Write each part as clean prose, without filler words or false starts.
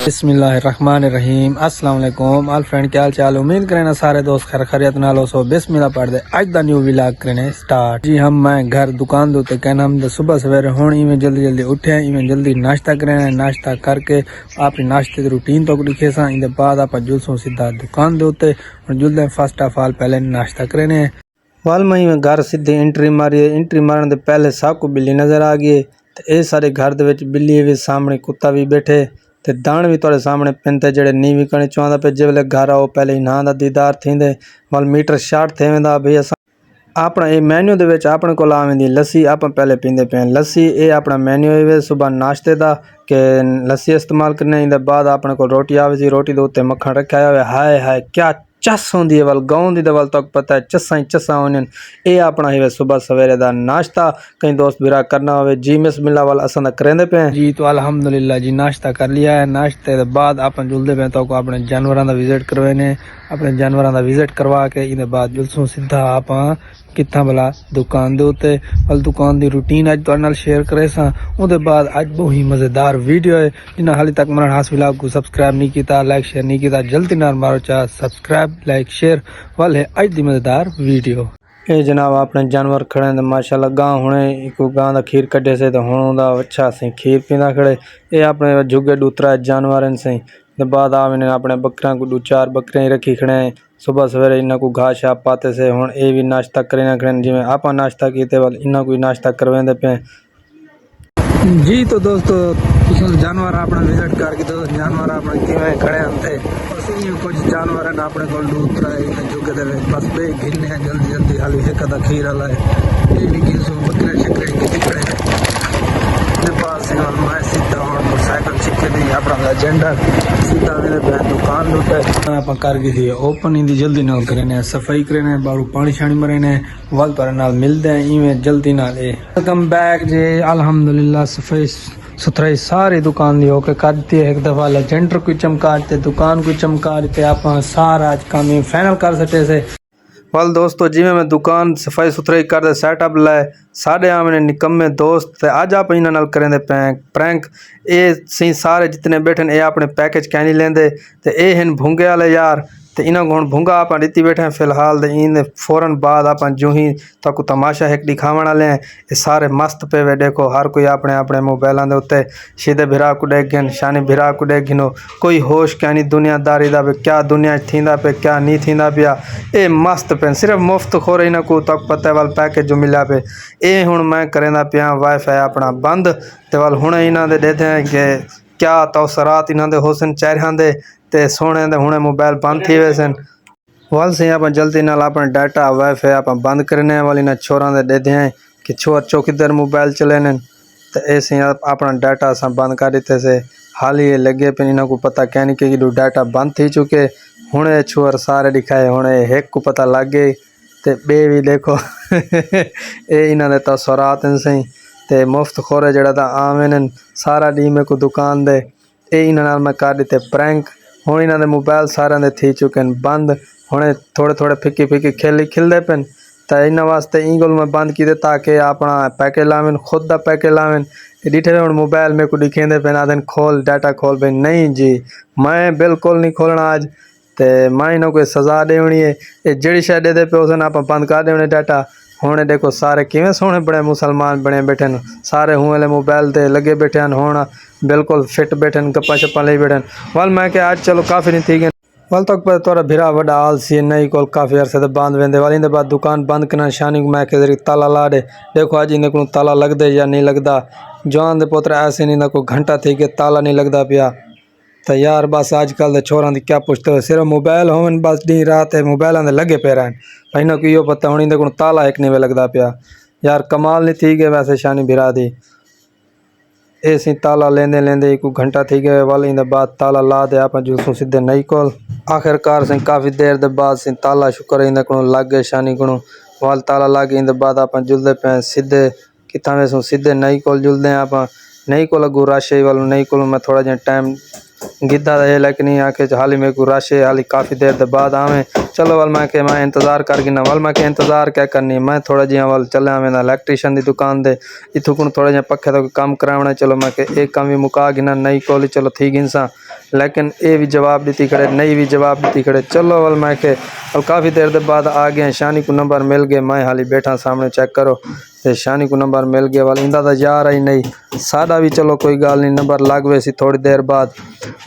बिस्मिल्लाहिर्रहमानिर्रहीम अस्सलाम वालेकुम ऑल फ्रेंड क्या हाल चाल। उम्मीद करें सारे दोस्त खैर खैरियत नाल हो। सो बिस्मिल्लाह पढ़ दे आज दा न्यू व्लॉग करने स्टार्ट जी। हम मैं घर दुकान दे उत्ते कहना हम सुबह सवेरे हुण इवें जल्दी जल्दी उठे इवें जल्दी नाश्ता करें। नाश्ता करके अपनी नाश्ते की रूटीन तो दिखे सा इंदे बाद आप जुलसों सीधा दुकान दे उत्ते हुण जुलदे फर्स्ट ऑफ ऑल पहले नाश्ता करें। वाल मैं घर सीधे एंट्री मारी। एंट्री मारने दे पहले साकू बिल्ली नज़र आ गई ते ये सारे घर दे विच बिल्ली भी सामने कुत्ता भी बैठे ते दाण भी तुहाडे सामने पिंते जेड़े नीवी कणे चाहुंदा पे जिसले घर आओ पहले इन्हां दा दीदार थींदे वाल मीटर शार्ट थेवेंदा भई असां अपना ये मेन्यू दे विच अपने कोल आवेंदी लस्सी आपां पहले पींदे पे लस्सी। ये अपना मेन्यू है सुबह नाश्ते दा के लस्सी इस्तेमाल करने इंदे बाद अपने कोल रोटी आवे सी। रोटी दे उत्ते मक्खन रखा हुआ है। हाय हाय क्या चस होंदी है वाल गाँव दी दवाल तक पता है चस्सा ही चस्सा होने। ये अपना ही सुबह सवेरे दा नाश्ता कई दोस्त बिरा करना होवे जी बिस्मिल्लाह वाल असां दा करेंदे पे जी। तो अल्हम्दुलिल्लाह जी नाश्ता कर लिया है। नाश्ते दे बाद अपन जुलदे पे तो अपने जानवरां दा विजिट करवाने। अपने जानवरां दा विजिट करवा के इहदे बाद जुलसों सीधा आपां कित्थां भला दुकान दे उत्ते वाल दुकान दी रूटीन अज तुहाडे नाल शेयर करे सा। उहदे बाद अज बहुत ही मज़ेदार वीडियो है जिन्हें हाली तक मेरा हास व्लॉग को सब्सक्राइब नहीं किया लाइक शेयर नहीं किया जल्दी नाल मारो चाह सब्सक्राइब लाइक शेयर वाल है अज दी मज़ेदार वीडियो। ये जनाब अपने जानवर खड़े हैं माशाल्लाह। गांव हुणे एक गां दा खीर कड्ढे से तो हुण दा अच्छा से खीर पींदा खड़े। ये अपने जुगे दूतरा जानवर से बाद आवे अपने बकरियां को 2-4 बकरियां रखी खड़े हैं। सुबह सवेरे इन्हों को घास छाप पाते से हुण ये भी नाश्ता करें खड़े जिमें आप नाश्ता किए वाल इन्हों को नाश्ता करवाते पे जी। तो दोस्तों जानवर अपना विजिट करके तो जानवर अपने किवें खड़े होंगे कुछ जानवर हैं अपने को दूसरा जुगे दे बस बे घिरने हैं जल्दी जल्दी हाली एक अदा खीर वाला है ये भी घिर सो बकरे शकरे के खड़े पास मैं सीधा मोटरसाइकिल सीखे दी अपना लेजेंडर सीधा मेरे बहन दुकान लुटे आप कर गई थी ओपन इंदी जल्दी नाल करें सफाई करें बारू पानी शानी मरेने वाल तुहाडे नाल मिलदे हैं इवें जल्दी नाल। वेलकम बैक जी अल्हम्दुलिल्लाह सफाई सुथराई सारी दुकान दी होके कर दी है। एक दफा लेजेंडर को चमका देते दुकान को चमका देते आप सारा आज काम फाइनल कर सकते से वाल दोस्तों जिमें मैं दुकान सफाई सुथराई कर दे सेटअप लाए साढ़े आमने निकम्मे दोस्त अज आप इन्होंने नाल करें प्रैंक ये सी सारे जितने बैठे ये अपने पैकेज कैं नहीं लेंदे ते ये हैं भूंगे वाले यार तो इन्हों को भूंगा आप रीति बैठे हैं फिलहाल तो इन फौरन बाद आप जो ही तक तमाशा एक दिखावन वाले हैं। ये सारे मस्त पे वे देखो हर कोई अपने अपने मोबाइलों के उत्ते सीधे भिरा को डेगिन शानी भिरा को डेगिनो कोई होश क्या नहीं दुनियादारी का क्या दुनिया थींदा पे क्या नहीं थींदा पिया। ये मस्त पे सिर्फ मुफ्त खोर इन्हों को तक पता वाल पैकेज जो मिला पे ये हूँ मैं करेंदा पिया वाईफाई अपना बंद तो वाल हूँ इन्हों के देते हैं कि क्या तौसरात इन्हों के होसन चेहरियां दे ते सोने दे हुणे मोबाइल बंद थी वे सन वाल से आप जल्दी नाल अपना डाटा वाईफाई आप बंद करने वाली ना छोरा दे देते हैं कि छोर चौकीदार मोबाइल चले न तो ऐसे अपना डाटा अस बंद कर देते से हाल ही लगे पे इन्हों को पता क्या नहीं कि डाटा बंद थी चुके हुणे छोर सारे दिखाए हुणे एक को पता लग गए तो बे भी देखो ये इन्हों के तसरात सही तो मुफ्त खोरे जरा आवे सारा डी में को दुकान दे ये इन्होंने मैं कर दिते प्रैंक हूँ इन्हों के मोबाइल सारे दे थी चुके हैं बंद हुणे थोड़े थोड़े फिक्की फिक्की खिलते पे तो इन्होंने वास्ते ई गल मैं बंद की ताकि अपना पैकेज लावें खुद का पैकेज लावें डिठे हूँ मोबाइल मेरे को दिखेंदे पे आदन खोल डाटा खोल पे नहीं जी मैं बिल्कुल नहीं खोलना अज तो मैं इन्हों को सज़ा देनी है ये जड़ी शह दे पे उस आप बंद कर देने डाटा हुणे देखो सारे किवें सोहने बड़े मुसलमान बने बैठे सारे हूँ वाले मोबाइल ते लगे बैठे हैं हुण बिल्कुल फिट बैठे गप्पा शप्पा ले बैठे वाल मैं क्या आज चलो काफ़ी नहीं थी गए वाल तक पर थोड़ा भिरा वड्डा आलसी नहीं कोल काफ़ी अरसे तो बंद वेंदे वाल इंदे बाद दुकान बंद करना शानी को मैं के ताला ला दे देखो अज इन्हें को ताला लगदे या नहीं लगता जवान दे पुत्र ऐसे नहीं को घंटा थी के ताला नहीं लगता पिया तो यार बस अजकल के छोरों की क्या पुछते हो सिर्फ मोबाइल हो बस डी रात मोबाइलों के लगे पे रहन इन्हों को यो पता हूँ इन्हें को ताला एक नहीं लगता पिया यार कमाल नहीं थी गए वैसे शानी भिरा दी ऐसी ताला लेंदे लेंदे एक घंटा थी गए वाल इन बाद ताला ला दे आप जो सीधे नहीं कोल आखिरकार से काफ़ी देर के बाद से ताला शुक्र इन को लग गए शानी को वाल ताला लग गए इन बाद आप जुलते पे सीधे कितना वे सीधे नहीं कोल जुलते आप नहीं को लगू रश वाल नहीं को मैं थोड़ा जहा टाइम गिद्धा ये लेकिन आके हाली मेरे को रश है हाली काफ़ी देर के बाद आवे चलो वाल मैं के मैं इंतज़ार कर गिना वाल मैं के इंतज़ार क्या करनी मैं थोड़ा जिहा वाल चलिया मैं इलैक्ट्रीशियन की दुकान दे इथों को थोड़ा जिहा पखे तो काम करावना चलो मैं के एक काम भी मुका गिना नई कॉलेज चलो थी गिन सा लेकिन ये भी जवाब दी खड़े नई भी जवाब दी खड़े चलो वाल मैं के काफ़ी देर के बाद आ गए शानी को नंबर मिल गए मैं हाली बैठा सामने चेक करो ते शानी को नंबर मिल गया वाल इंदा तो यार ही नहीं सादा भी चलो कोई गाल नहीं नंबर लग वे सी थोड़ी देर बाद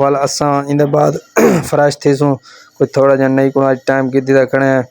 वाल असा इन बाद फ्रैश थी सूँ कोई थोड़ा जहा नहीं को टाइम की खड़े हैं।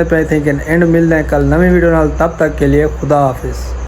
पे थे कि एंड मिलते हैं कल नवी वीडियो नाल तब तक के लिए खुदा हाफिज़।